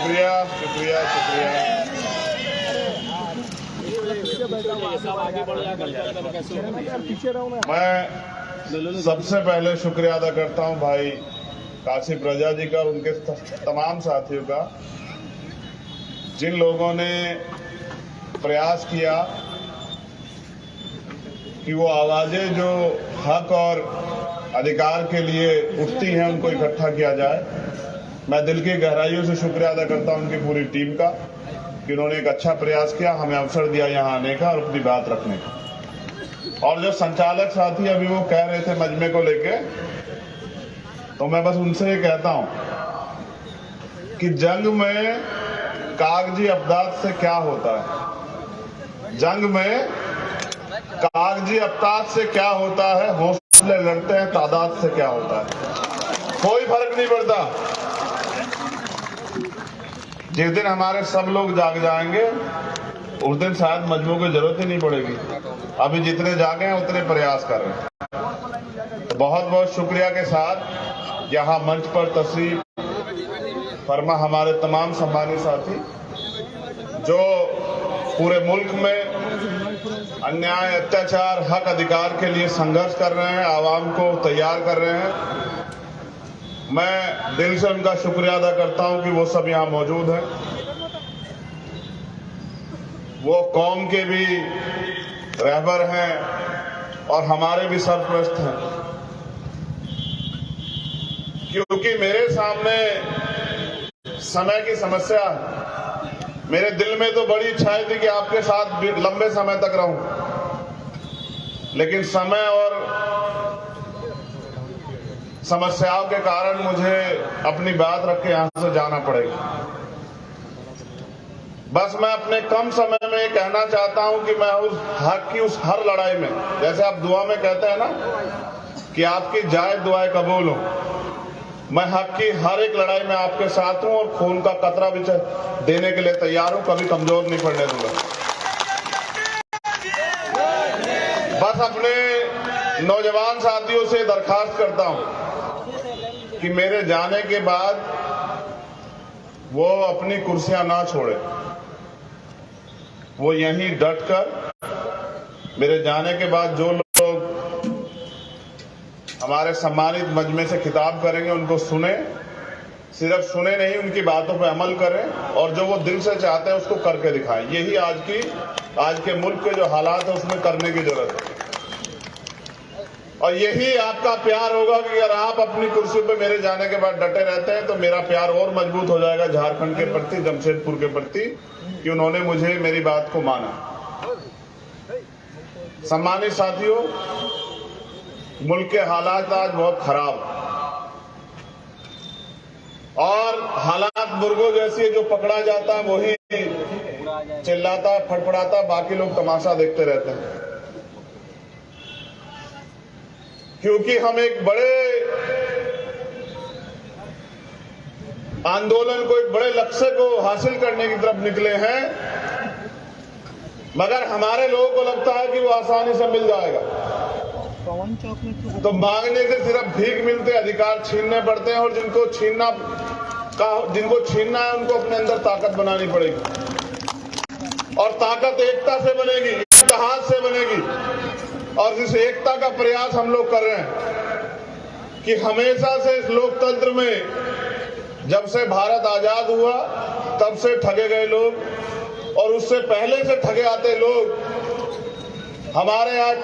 शुक्रिया शुक्रिया शुक्रिया। मैं सबसे पहले शुक्रिया अदा करता हूं भाई काशिफ रजा जी का और उनके तमाम साथियों का, जिन लोगों ने प्रयास किया कि वो आवाजें जो हक और अधिकार के लिए उठती हैं उनको इकट्ठा किया जाए। मैं दिल की गहराइयों से शुक्रिया अदा करता हूं उनकी पूरी टीम का कि उन्होंने एक अच्छा प्रयास किया, हमें अवसर दिया यहां आने का और अपनी बात रखने का। और जो संचालक साथी अभी वो कह रहे थे मजमे को लेके, तो मैं बस उनसे ये कहता हूं कि जंग में कागजी अपदात से क्या होता है, जंग में कागजी अपदात से क्या होता है, हौसले लड़ते हैं तादाद से क्या होता है, कोई फर्क नहीं पड़ता। जिस दिन हमारे सब लोग जाग जाएंगे उस दिन शायद मजमू की जरूरत ही नहीं पड़ेगी। अभी जितने जागे हैं उतने प्रयास कर रहे हैं। तो बहुत बहुत शुक्रिया के साथ यहाँ मंच पर तशरीफ फरमा हमारे तमाम सम्मानित साथी जो पूरे मुल्क में अन्याय अत्याचार हक अधिकार के लिए संघर्ष कर रहे हैं, आवाम को तैयार कर रहे हैं। मैं दिल से उनका शुक्रिया अदा करता हूं कि वो सब यहां मौजूद हैं। वो कौम के भी रहबर हैं और हमारे भी सरपरस्त हैं, क्योंकि मेरे सामने समय की समस्या है। मेरे दिल में तो बड़ी इच्छा थी कि आपके साथ लंबे समय तक रहूं, लेकिन समय और समस्याओं के कारण मुझे अपनी बात रख के यहां से जाना पड़ेगा। बस मैं अपने कम समय में ये कहना चाहता हूं कि मैं उस हक की उस हर लड़ाई में, जैसे आप दुआ में कहते हैं ना कि आपकी जायज दुआएं कबूल हो, मैं हक की हर एक लड़ाई में आपके साथ हूं और खून का कतरा भी देने के लिए तैयार हूं, कभी कमजोर नहीं पड़ने दूंगा। बस अपने नौजवान साथियों से दरखास्त करता हूं कि मेरे जाने के बाद वो अपनी कुर्सियां ना छोड़े, वो यहीं डटकर मेरे जाने के बाद जो लोग हमारे सम्मानित मजमे से खिताब करेंगे उनको सुने, सिर्फ सुने नहीं उनकी बातों पर अमल करें और जो वो दिल से चाहते हैं उसको करके दिखाएं। यही आज के मुल्क के जो हालात है उसमें करने की जरूरत है। और यही आपका प्यार होगा कि अगर आप अपनी कुर्सी पे मेरे जाने के बाद डटे रहते हैं तो मेरा प्यार और मजबूत हो जाएगा झारखंड के प्रति, जमशेदपुर के प्रति, कि उन्होंने मुझे मेरी बात को माना। सम्मानित साथियों, मुल्क के हालात आज बहुत खराब और हालात मुर्गों जैसी जो पकड़ा जाता है वही चिल्लाता फड़फड़ाता, बाकी लोग तमाशा देखते रहते हैं। क्योंकि हम एक बड़े आंदोलन को, एक बड़े लक्ष्य को हासिल करने की तरफ निकले हैं, मगर हमारे लोगों को लगता है कि वो आसानी से मिल जाएगा। तो मांगने से सिर्फ भीख मिलते, अधिकार छीनने पड़ते हैं और जिनको छीनना है उनको अपने अंदर ताकत बनानी पड़ेगी और ताकत एकता से बनेगी, इत्तेहाद से बनेगी। और इस एकता का प्रयास हम लोग कर रहे हैं कि हमेशा से इस लोकतंत्र में जब से भारत आजाद हुआ तब से ठगे गए लोग और उससे पहले से ठगे आते लोग, हमारे यहाँ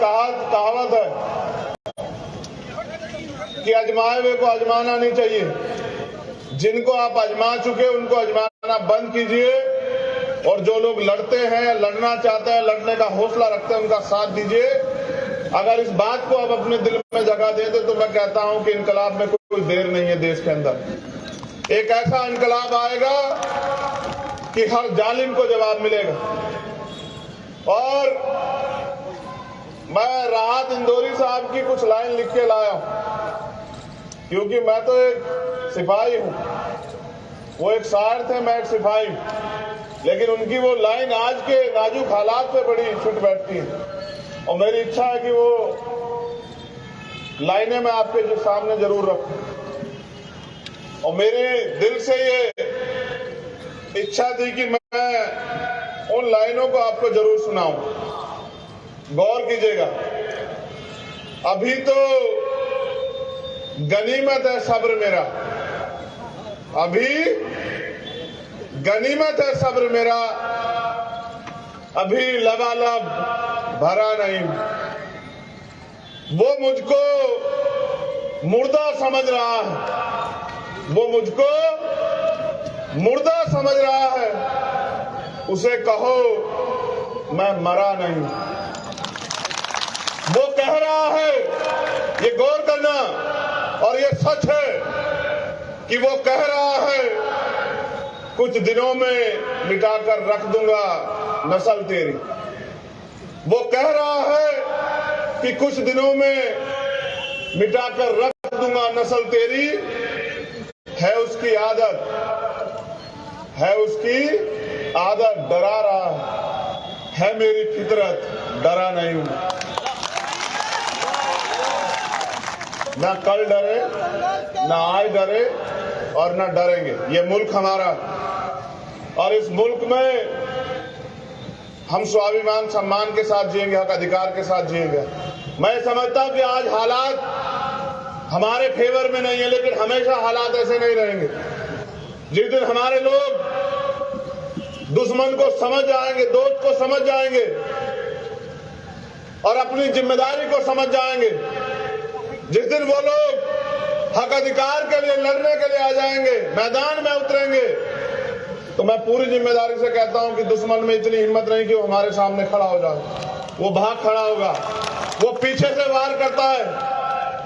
कहावत है कि आजमाए हुए को आजमाना नहीं चाहिए। जिनको आप आजमा चुके उनको आजमाना बंद कीजिए और जो लोग लड़ते हैं, लड़ना चाहते हैं, लड़ने का हौसला रखते हैं, उनका साथ दीजिए। अगर इस बात को आप अपने दिल में जगह दे दे तो मैं कहता हूं कि इनकलाब में कोई देर नहीं है। देश के अंदर एक ऐसा इनकलाब आएगा कि हर जालिम को जवाब मिलेगा। और मैं राहत इंदौरी साहब की कुछ लाइन लिख के लाया हूं, क्योंकि मैं तो एक सिपाही हूं, वो एक शायर थे, मैं एक सिपाही हूं, लेकिन उनकी वो लाइन आज के नाजुक हालात पे बड़ी फिट बैठती है और मेरी इच्छा है कि वो लाइनें मैं आपके सामने जरूर रखूं। और मेरे दिल से ये इच्छा थी कि मैं उन लाइनों को आपको जरूर सुनाऊं। गौर कीजिएगा, अभी तो गनीमत है सब्र मेरा, अभी गनीमत है सब्र मेरा, अभी लबालब भरा नहीं। वो मुझको मुर्दा समझ रहा है, वो मुझको मुर्दा समझ रहा है, उसे कहो मैं मरा नहीं। वो कह रहा है, ये गौर करना, और ये सच है कि वो कह रहा है कुछ दिनों में मिटाकर रख दूंगा नस्ल तेरी। वो कह रहा है कि कुछ दिनों में मिटाकर रख दूंगा नस्ल तेरी। है उसकी आदत, है उसकी आदत, डरा रहा है मेरी फितरत, डरा नहीं हूं। ना कल डरे, ना आज डरे और ना डरेंगे। ये मुल्क हमारा, और इस मुल्क में हम स्वाभिमान सम्मान के साथ जिएंगे, हक अधिकार के साथ जिएंगे। मैं समझता हूं कि आज हालात हमारे फेवर में नहीं है, लेकिन हमेशा हालात ऐसे नहीं रहेंगे। जिस दिन हमारे लोग दुश्मन को समझ जाएंगे, दोस्त को समझ जाएंगे और अपनी जिम्मेदारी को समझ जाएंगे, जिस दिन वो लोग हक अधिकार के लिए लड़ने के लिए आ जाएंगे, मैदान में उतरेंगे, तो मैं पूरी जिम्मेदारी से कहता हूं कि दुश्मन में इतनी हिम्मत नहीं कि वो हमारे सामने खड़ा हो जाए। वो भाग खड़ा होगा, वो पीछे से वार करता है,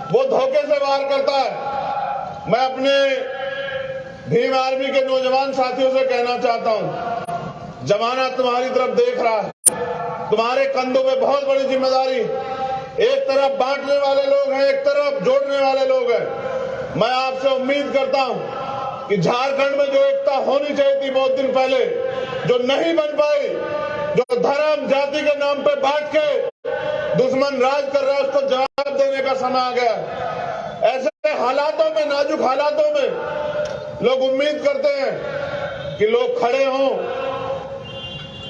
वो धोखे से वार करता है। मैं अपने भीम आर्मी के नौजवान साथियों से कहना चाहता हूं, जमाना तुम्हारी तरफ देख रहा है, तुम्हारे कंधों पे बहुत बड़ी जिम्मेदारी। एक तरफ बांटने वाले लोग हैं, एक तरफ जोड़ने वाले लोग हैं। मैं आपसे उम्मीद करता हूं कि झारखंड में जो एकता होनी चाहिए थी बहुत दिन पहले, जो नहीं बन पाई, जो धर्म जाति के नाम पे बांट के दुश्मन राज कर रहा है, उसको जवाब देने का समय आ गया। ऐसे हालातों में, नाजुक हालातों में लोग उम्मीद करते हैं कि लोग खड़े हों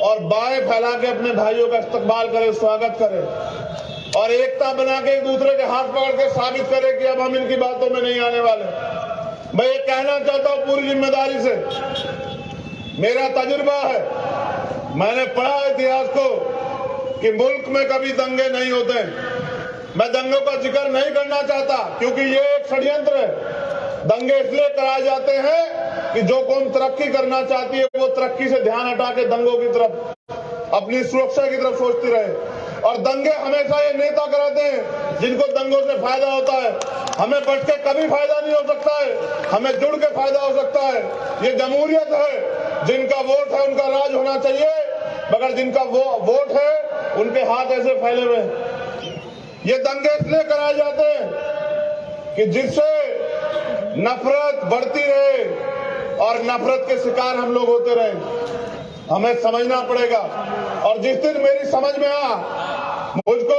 और बाएं फैला के अपने भाइयों का इस्तकबाल करें, स्वागत करें और एकता बना के एक दूसरे के हाथ पकड़ के साबित करें कि अब हम इनकी बातों में नहीं आने वाले। मैं ये कहना चाहता हूं पूरी जिम्मेदारी से, मेरा तजुर्बा है, मैंने पढ़ा इतिहास को कि मुल्क में कभी दंगे नहीं होते। मैं दंगों का जिक्र नहीं करना चाहता क्योंकि ये एक षड्यंत्र है। दंगे इसलिए कराए जाते हैं कि जो कौम तरक्की करना चाहती है वो तरक्की से ध्यान हटा के दंगों की तरफ, अपनी सुरक्षा की तरफ सोचती रहे। और दंगे हमेशा ये नेता कराते हैं जिनको दंगों से फायदा होता है। हमें बट के कभी फायदा नहीं हो सकता है, हमें जुड़ के फायदा हो सकता है। ये जमहूरियत है, जिनका वोट है उनका राज होना चाहिए, मगर जिनका वो वोट है उनके हाथ ऐसे फैले हुए। ये दंगे इसलिए कराए जाते हैं कि जिससे नफरत बढ़ती रहे और नफरत के शिकार हम लोग होते रहे। हमें समझना पड़ेगा। और जिस दिन मेरी समझ में मुझको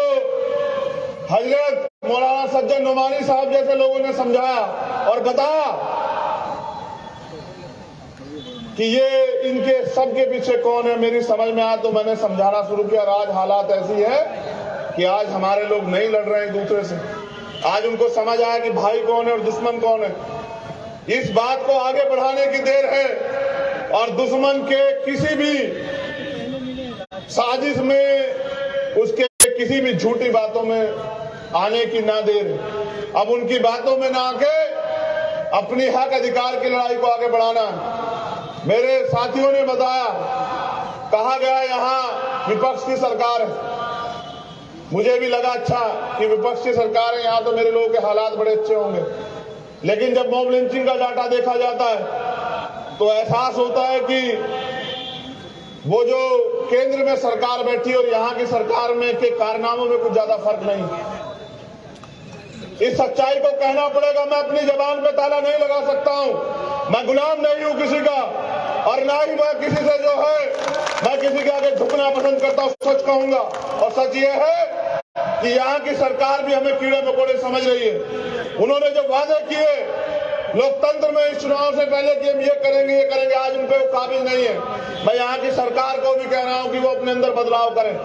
हजरत मौलाना सज्जन नोमानी साहब जैसे लोगों ने समझाया और बताया कि ये इनके सबके पीछे कौन है, मेरी समझ में आया तो मैंने समझाना शुरू किया। आज हालात ऐसी है कि आज हमारे लोग नहीं लड़ रहे हैं एक दूसरे से। आज उनको समझ आया कि भाई कौन है और दुश्मन कौन है। इस बात को आगे बढ़ाने की देर है और दुश्मन के किसी भी साजिश में, उसके किसी भी झूठी बातों में आने की ना देर। अब उनकी बातों में ना आके अपनी हक अधिकार की लड़ाई को आगे बढ़ाना। मेरे साथियों ने बताया, कहा गया यहाँ विपक्ष की सरकार है। मुझे भी लगा अच्छा कि विपक्ष की सरकार है, यहाँ तो मेरे लोगों के हालात बड़े अच्छे होंगे। लेकिन जब मॉब लिंचिंग का डाटा देखा जाता है तो एहसास होता है कि वो जो केंद्र में सरकार बैठी और यहाँ की सरकार में के कारनामों में कुछ ज्यादा फर्क नहीं। इस सच्चाई को कहना पड़ेगा। मैं अपनी जबान पे ताला नहीं लगा सकता हूं। मैं गुलाम नहीं हूं किसी का, और ना ही मैं किसी से जो है मैं किसी के आगे झुकना पसंद करता हूं। सच कहूंगा, और सच ये है कि यहाँ की सरकार भी हमें कीड़े मकोड़े समझ रही है। उन्होंने जो वादे किए लोकतंत्र में इस चुनाव से पहले कि हम ये करेंगे, आज उन पे वो काबिल नहीं है। मैं यहाँ की सरकार को भी कह रहा हूँ कि वो अपने अंदर बदलाव करें,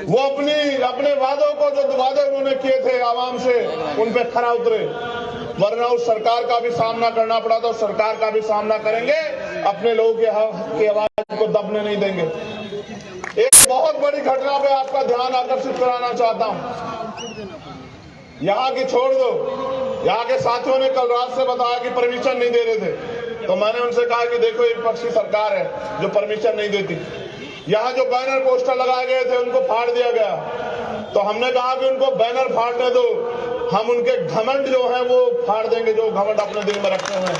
वो अपने वादों को, जो वादे उन्होंने किए थे आवाम से, उन पे खरा उतरे, वरना उस सरकार का भी सामना करना पड़ा तो सरकार का भी सामना करेंगे, अपने लोगों की आवाज को दबने नहीं देंगे। एक बहुत बड़ी घटना पे आपका ध्यान आकर्षित कराना चाहता हूं, यहाँ की छोड़ दो, यहाँ के साथियों ने कल रात से बताया कि परमिशन नहीं दे रहे थे, तो मैंने उनसे कहा कि देखो एक विपक्षी सरकार है जो परमिशन नहीं देती। यहाँ जो बैनर पोस्टर लगाए गए थे उनको फाड़ दिया गया, तो हमने कहा कि उनको बैनर फाड़ने दो, हम उनके घमंड जो है वो फाड़ देंगे, जो घमंड अपने दिल में रखते हैं।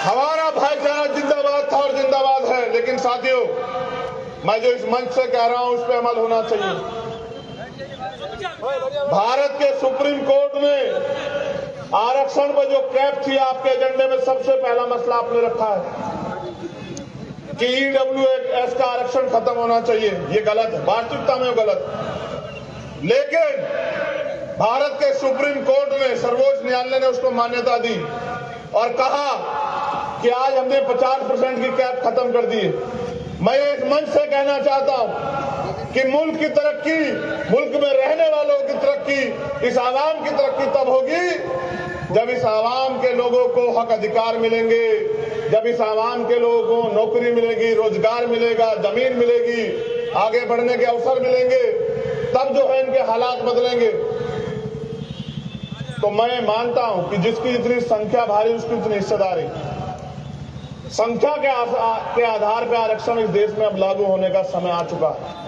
हमारा भाईचारा जिंदाबाद था और जिंदाबाद है, लेकिन साथियों मैं जो इस मंच से कह रहा हूं उस पर अमल होना चाहिए। भारत के सुप्रीम कोर्ट में आरक्षण पर जो कैप थी, आपके एजेंडे में सबसे पहला मसला आपने रखा है कि ईडब्ल्यूएस का आरक्षण खत्म होना चाहिए। ये गलत है, वास्तविकता में गलत। लेकिन भारत के सुप्रीम कोर्ट में सर्वोच्च न्यायालय ने उसको मान्यता दी और कहा कि आज हमने 50% की कैप खत्म कर दी है। मैं इस मंच से कहना चाहता हूं कि मुल्क की तरक्की, मुल्क में रहने वालों की तरक्की, इस आवाम की तरक्की तब होगी जब इस आवाम के लोगों को हक अधिकार मिलेंगे, जब इस आवाम के लोगों को नौकरी मिलेगी, रोजगार मिलेगा, जमीन मिलेगी, आगे बढ़ने के अवसर मिलेंगे, तब जो है इनके हालात बदलेंगे। तो मैं मानता हूं कि जिसकी जितनी संख्या भारी उसकी उतनी हिस्सेदारी। संख्या के आधार पर आरक्षण इस देश में अब लागू होने का समय आ चुका है।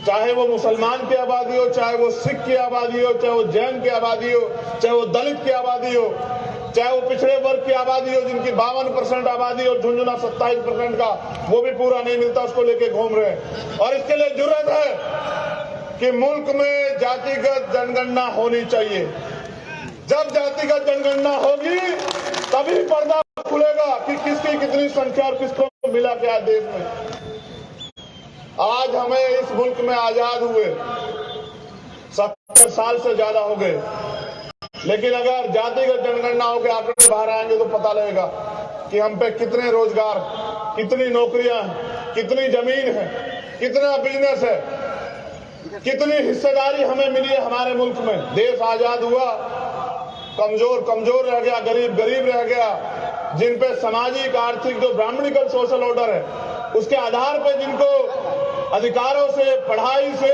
चाहे वो मुसलमान की आबादी हो, चाहे वो सिख की आबादी हो, चाहे वो जैन की आबादी हो, चाहे वो दलित की आबादी हो, चाहे वो पिछड़े वर्ग की आबादी हो जिनकी 52% आबादी और झुंझुना 27% का वो भी पूरा नहीं मिलता, उसको लेके घूम रहे हैं। और इसके लिए जरूरत है कि मुल्क में जातिगत जनगणना होनी चाहिए। जब जातिगत जनगणना होगी तभी पर्दा खुलेगा कि किसकी कितनी संख्या और किसको मिला क्या देश में। आज हमें इस मुल्क में आजाद हुए 70 साल से ज्यादा हो गए, लेकिन अगर जातिगत जनगणना के आंकड़े बाहर आएंगे तो पता लगेगा कि हम पे कितने रोजगार, कितनी नौकरियां, कितनी जमीन है, कितना बिजनेस है, कितनी हिस्सेदारी हमें मिली है हमारे मुल्क में। देश आजाद हुआ, कमजोर रह गया, गरीब रह गया, जिन पे सामाजिक आर्थिक जो ब्राह्मणिकल सोशल ऑर्डर है उसके आधार पे जिनको अधिकारों से, पढ़ाई से,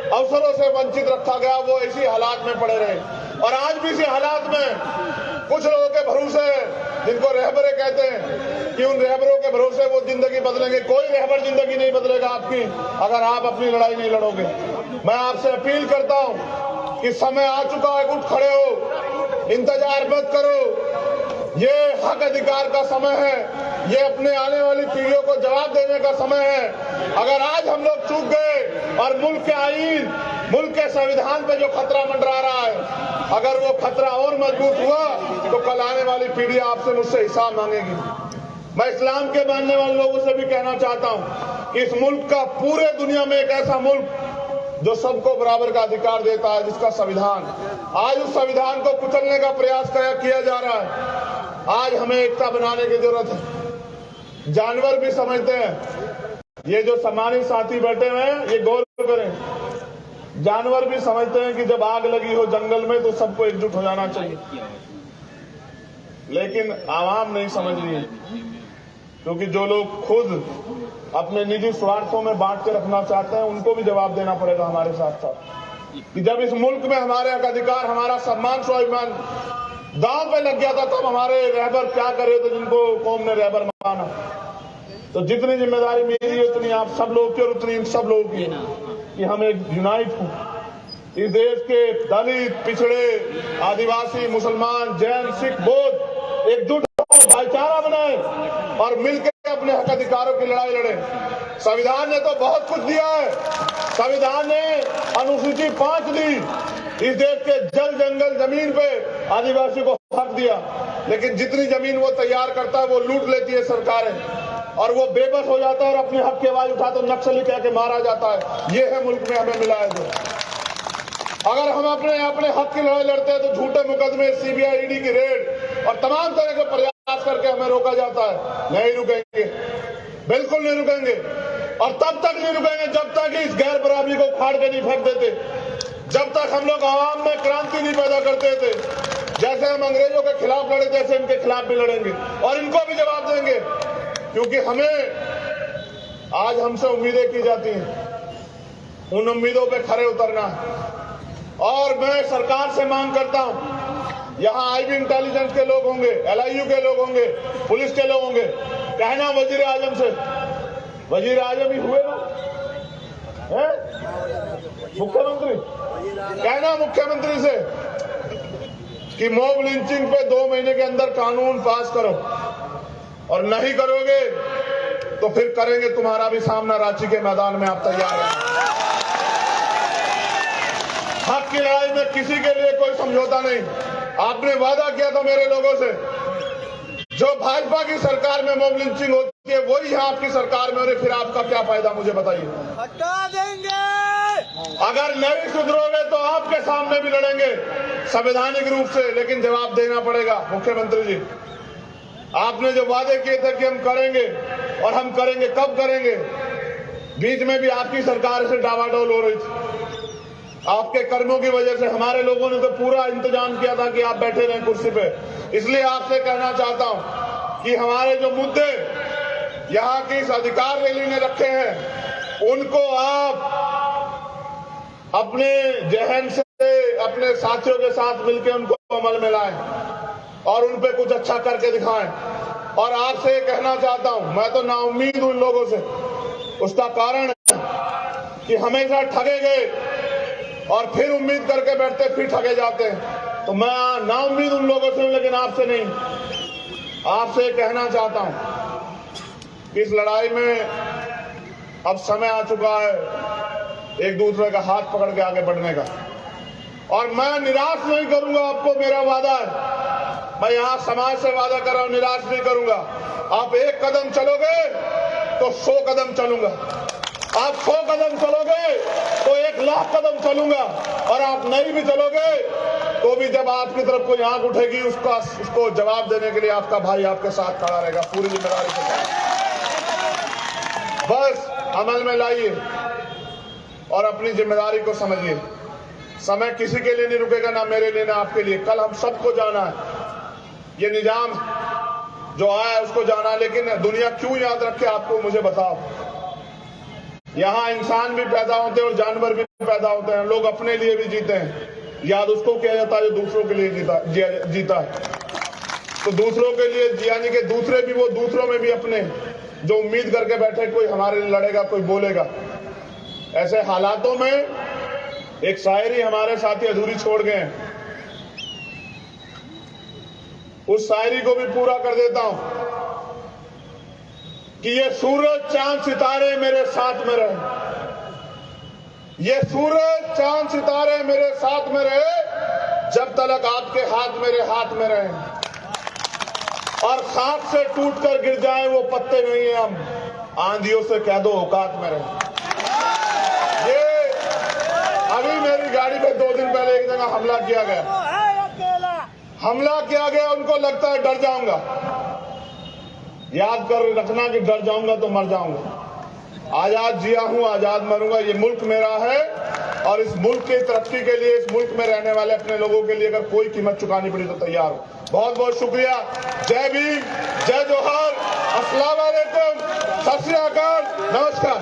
अवसरों से वंचित रखा गया, वो इसी हालात में पड़े रहे। और आज भी इसी हालात में कुछ लोगों के भरोसे, जिनको रहबरे कहते हैं, कि उन रहबरों के भरोसे वो जिंदगी बदलेंगे। कोई रहबर जिंदगी नहीं बदलेगा आपकी अगर आप अपनी लड़ाई नहीं लड़ोगे। मैं आपसे अपील करता हूं कि समय आ चुका है, उठ खड़े हो, इंतजार मत करो। ये हक अधिकार का समय है, ये अपने आने वाली पीढ़ियों को जवाब देने का समय है। अगर आज हम लोग चूक गए और मुल्क के आईन, मुल्क के संविधान पे जो खतरा मंडरा रहा है, अगर वो खतरा और मजबूत हुआ तो कल आने वाली पीढ़ी आपसे मुझसे हिसाब मांगेगी। मैं इस्लाम के मानने वाले लोगों से भी कहना चाहता हूं कि इस मुल्क का पूरे दुनिया में एक ऐसा मुल्क जो सबको बराबर का अधिकार देता है, जिसका संविधान, आज उस संविधान को कुचलने का प्रयास किया जा रहा है। आज हमें एकता बनाने की जरूरत है। जानवर भी समझते हैं, ये जो सम्मानित साथी बैठे हुए हैं ये गौर करें, जानवर भी समझते हैं कि जब आग लगी हो जंगल में तो सबको एकजुट हो जाना चाहिए, लेकिन आवाम नहीं समझ रही है, क्योंकि जो लोग खुद अपने निजी स्वार्थों में बांट के रखना चाहते हैं उनको भी जवाब देना पड़ेगा हमारे साथ साथ कि जब इस मुल्क में हमारे हक अधिकार, हमारा सम्मान, स्वाभिमान दांव पे लग गया था तब हमारे रहबर क्या करे थे जिनको कौम ने रहबर माना। तो जितनी जिम्मेदारी मेरी है उतनी आप सब लोग की और उतनी इन सब लोगों की है कि हम एक यूनाइट हो, इस देश के दलित, पिछड़े, आदिवासी, मुसलमान, जैन, सिख, बौद्ध एकजुट हो, भाईचारा बनाए और मिलकर अपने हक अधिकारों की लड़ाई लड़े। संविधान ने तो बहुत कुछ दिया है। संविधान ने अनुसूची 5 दी, इस देश के जल, जंगल, जमीन पे आदिवासी को हक दिया, लेकिन जितनी जमीन वो तैयार करता है वो लूट लेती है सरकारें और वो बेबस हो जाता है और अपने हक की आवाज उठा तो नक्सली कह के मारा जाता है। ये है मुल्क में हमें मिला है जो। अगर हम अपने अपने हक की लड़ाई लड़ते हैं तो झूठे मुकदमे, सीबीआई, ईडी की रेड और तमाम तरह के प्रयास करके हमें रोका जाता है। नहीं रुकेंगे, बिल्कुल नहीं रुकेंगे। और तब तक नहीं रुकेंगे जब तक इस गैर बराबरी को उखाड़ के नहीं फेंक देते, जब तक हम लोग आवाम में क्रांति नहीं पैदा करते थे। जैसे हम अंग्रेजों के खिलाफ लड़े तैसे इनके खिलाफ भी लड़ेंगे और इनको भी जवाब देंगे, क्योंकि हमें आज हमसे उम्मीदें की जाती हैं, उन उम्मीदों पे खरे उतरना है। और मैं सरकार से मांग करता हूं, यहां आईबी इंटेलिजेंस के लोग होंगे, LIU के लोग होंगे, पुलिस के लोग होंगे, कहना वजीर आजम से, वजीर आजम ही हुए ना, है मुख्यमंत्री, कहना मुख्यमंत्री से कि मॉब लिंचिंग पे 2 महीने के अंदर कानून पास करो, और नहीं करोगे तो फिर करेंगे तुम्हारा भी सामना रांची के मैदान में। आप तैयार हैं? हक की लड़ाई में किसी के लिए कोई समझौता नहीं। आपने वादा किया था मेरे लोगों से, जो भाजपा की सरकार में मॉब लिंचिंग होती है वही है आपकी सरकार में, और फिर आपका क्या फायदा मुझे बताइए। हटा देंगे। अगर नहीं सुधरोगे तो आपके सामने भी लड़ेंगे संवैधानिक रूप से, लेकिन जवाब देना पड़ेगा। मुख्यमंत्री जी, आपने जो वादे किए थे कि हम करेंगे, और हम करेंगे, कब करेंगे? बीच में भी आपकी सरकार से डावाडोल हो रही थी, आपके कर्मों की वजह से। हमारे लोगों ने तो पूरा इंतजाम किया था कि आप बैठे रहें कुर्सी पे। इसलिए आपसे कहना चाहता हूं कि हमारे जो मुद्दे यहाँ की इस अधिकार रैली ने रखे हैं, उनको आप अपने जहन से अपने साथियों के साथ मिलकर उनको अमल में लाएं और उन पे कुछ अच्छा करके दिखाएं। और आपसे कहना चाहता हूं, मैं तो नाउम्मीद हूं इन लोगों से। उसका कारण है कि हमेशा ठगे गए और फिर उम्मीद करके बैठते, फिर ठगे जाते हैं। तो मैं नाउम्मीद उन लोगों से हूं, लेकिन आपसे नहीं। आपसे कहना चाहता हूं कि इस लड़ाई में अब समय आ चुका है एक दूसरे का हाथ पकड़ के आगे बढ़ने का, और मैं निराश नहीं करूंगा आपको। मेरा वादा है, मैं यहां समाज से वादा कर रहा हूं, निराश नहीं करूंगा। आप 1 कदम चलोगे तो 100 कदम चलूंगा, आप 100 कदम चलोगे तो 1 लाख कदम चलूंगा, और आप नहीं भी चलोगे तो भी जब आपकी तरफ कोई आंख उठेगी उसको जवाब देने के लिए आपका भाई आपके साथ खड़ा रहेगा पूरी जिम्मेदारी के साथ। बस अमल में लाइए और अपनी जिम्मेदारी को समझिए। समय किसी के लिए नहीं रुकेगा, ना मेरे लिए ना आपके लिए। कल हम सबको जाना है, ये निजाम जो आया है उसको जाना है, लेकिन दुनिया क्यों याद रखे आपको मुझे बताओ। यहाँ इंसान भी पैदा होते हैं और जानवर भी पैदा होते हैं, लोग अपने लिए भी जीते हैं। याद उसको किया जाता है जो दूसरों के लिए जीता है। तो दूसरों के लिए, यानी कि दूसरे भी, वो दूसरों में भी अपने जो उम्मीद करके बैठे कोई हमारे लिए लड़ेगा, कोई बोलेगा। ऐसे हालातों में एक शायरी हमारे साथी अधूरी छोड़ गए हैं, उस शायरी को भी पूरा कर देता हूं कि ये सूरज चांद सितारे मेरे साथ में रहे, ये सूरज चांद सितारे मेरे साथ में रहे, जब तक आपके हाथ मेरे हाथ में रहे, और हाथ से टूटकर गिर जाए वो पत्ते नहीं है हम, आंधियों से कह दो औकात में रहे। ये अभी मेरी गाड़ी पे 2 दिन पहले एक जगह हमला किया गया, उनको लगता है डर जाऊंगा। याद कर रखना कि डर जाऊंगा तो मर जाऊंगा। आजाद जिया हूं, आजाद मरूंगा। ये मुल्क मेरा है, और इस मुल्क की तरक्की के लिए, इस मुल्क में रहने वाले अपने लोगों के लिए अगर कोई कीमत चुकानी पड़ी तो तैयार हूं। बहुत बहुत शुक्रिया। जय भीम, जय जोहार, अस्सलाम वालेकुम, सत श्री अकाल, नमस्कार।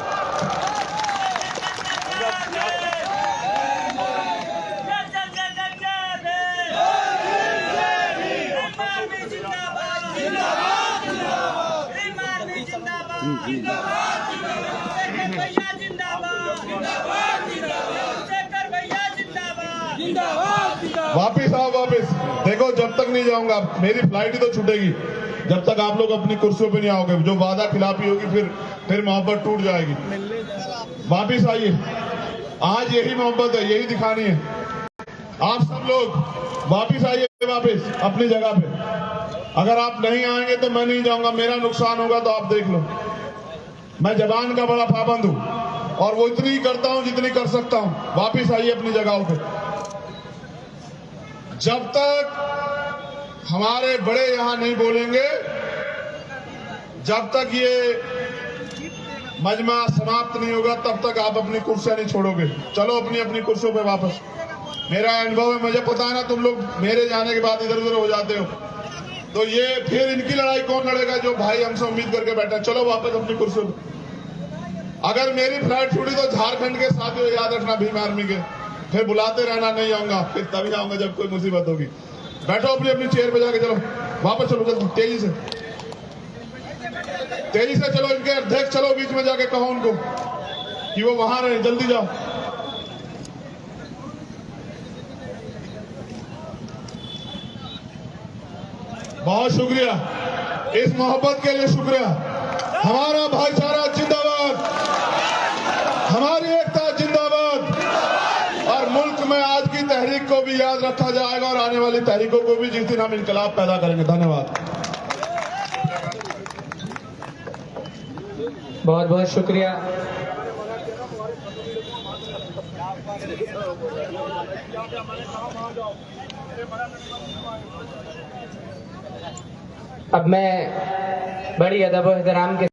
वापिस आओ, वापिस। देखो, जब तक नहीं जाऊंगा, मेरी फ्लाइट ही तो छूटेगी जब तक आप लोग अपनी कुर्सियों पे नहीं आओगे। जो वादा खिलाफी होगी फिर मोहब्बत टूट जाएगी। वापिस आइए, आज यही मोहब्बत है, यही दिखानी है। आप सब लोग वापिस आइए, वापिस अपनी जगह पे। अगर आप नहीं आएंगे तो मैं नहीं जाऊंगा, मेरा नुकसान होगा तो आप देख लो। मैं जबान का बड़ा पाबंद हूं और वो इतनी करता हूं जितनी कर सकता हूं। वापिस आइए अपनी जगहों पे। जब तक हमारे बड़े यहां नहीं बोलेंगे, जब तक ये मजमा समाप्त नहीं होगा, तब तक आप अपनी कुर्सियां नहीं छोड़ोगे। चलो अपनी अपनी कुर्सियों पे वापस। मेरा अनुभव है, मुझे पता है ना, तुम लोग मेरे जाने के बाद इधर उधर हो जाते हो, तो ये फिर इनकी लड़ाई कौन लड़ेगा जो भाई हमसे उम्मीद करके बैठा है। चलो वापस अपनी कुर्सियों पे। अगर मेरी फ्लाइट छूटी तो झारखंड के साथियों याद रखना, भीम आर्मी के, फिर बुलाते रहना, नहीं आऊंगा, फिर तभी आऊंगा जब कोई मुसीबत होगी। बैठो अपनी अपनी चेयर पे जाके, चलो वापस चलो, जल्दी तेजी से चलो। इनके अध्यक्ष चलो, बीच में जाके कहो उनको कि वो वहां रहे, जल्दी जाओ। बहुत शुक्रिया, इस मोहब्बत के लिए शुक्रिया। हमारा भाईचारा जिंदाबाद, हमारी एकता जिंदाबाद, और मुल्क में आज की तहरीक को भी याद रखा जाएगा और आने वाली तहरीकों को भी, जिस दिन हम इनकलाब पैदा करेंगे। धन्यवाद। बहुत बहुत शुक्रिया। अब मैं बड़ी अदब और एहतराम के